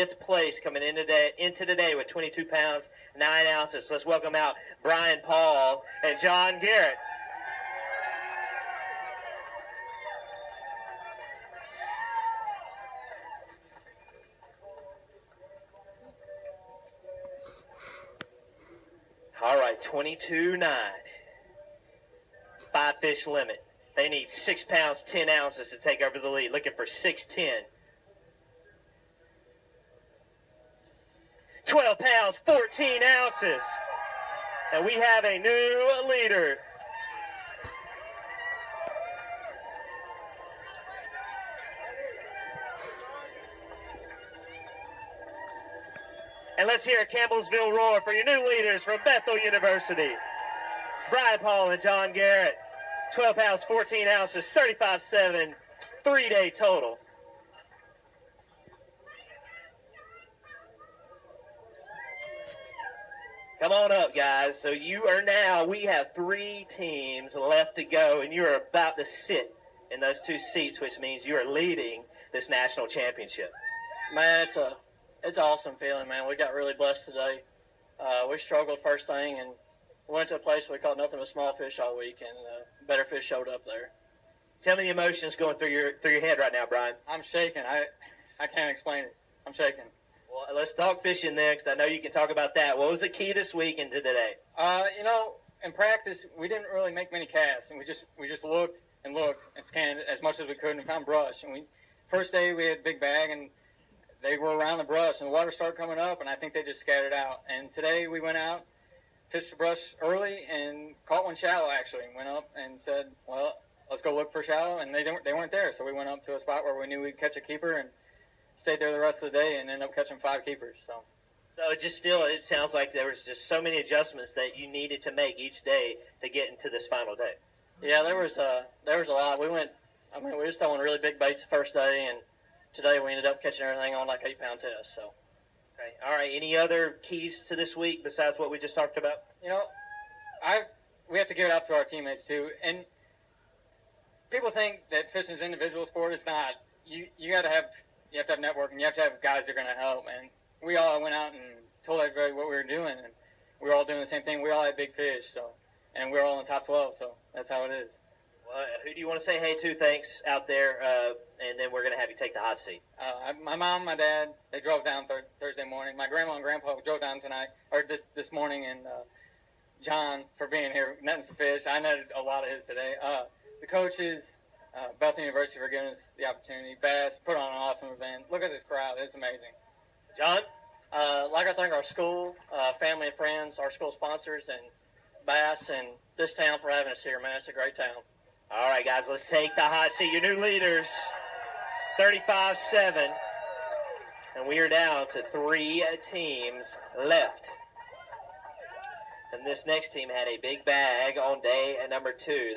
5th place coming into today with 22 pounds, 9 ounces. So let's welcome out Brian Paul and John Garrett. All right, 22-9. 5-fish limit. They need 6 pounds, 10 ounces to take over the lead. Looking for 6'10". 12 pounds, 14 ounces. And we have a new leader. And let's hear a Campbellsville roar for your new leaders from Bethel University. Brian Paul and John Garrett. 12 pounds, 14 ounces, 35.7, 3-day total. Come on up, guys. So we have 3 teams left to go, and you are about to sit in those 2 seats, which means you are leading this national championship. Man, it's an awesome feeling, man. We got really blessed today. We struggled first thing, and went to a place we caught nothing but small fish all week, and better fish showed up there. Tell me the emotions going through your head right now, Brian. I'm shaking. I can't explain it. I'm shaking. Well, let's talk fishing then, because I know you can talk about that. What was the key this week and today? In practice, we didn't really make many casts, and we just looked and scanned as much as we could and found brush. And first day we had a big bag, and they were around the brush, and the water started coming up, and I think they just scattered out. And today we went out, fished the brush early, and caught one shallow, actually. Went up and said, well, let's go look for shallow, and they weren't there. So we went up to a spot where we knew we'd catch a keeper and stayed there the rest of the day and ended up catching 5 keepers. So it sounds like there was just so many adjustments that you needed to make each day to get into this final day. Yeah, there was a lot. We was throwing really big baits the first day, and today we ended up catching everything on like 8-pound test. So. Okay. All right. Any other keys to this week besides what we just talked about? We have to give it out to our teammates too. And people think that fishing is an individual sport. It's not. You have to have networking. You have to have guys that are going to help. And we all went out and told everybody what we were doing, and we were all doing the same thing. We all had big fish, and we were all in the top 12. So that's how it is. Well, who do you want to say hey to? Thanks out there, and then we're going to have you take the hot seat. My mom, my dad, they drove down Thursday morning. My grandma and grandpa drove down this morning, and John for being here, netting some fish. I netted a lot of his today. The coaches, Bethel University for giving us the opportunity. Bass put on an awesome event. Look at this crowd. It's amazing. John? Like I thank our school, family and friends, our school sponsors, and Bass, and this town for having us here, man. It's a great town. All right, guys, let's take the hot seat. Your new leaders, 35-7. And we are down to 3 teams left. And this next team had a big bag on day number 2.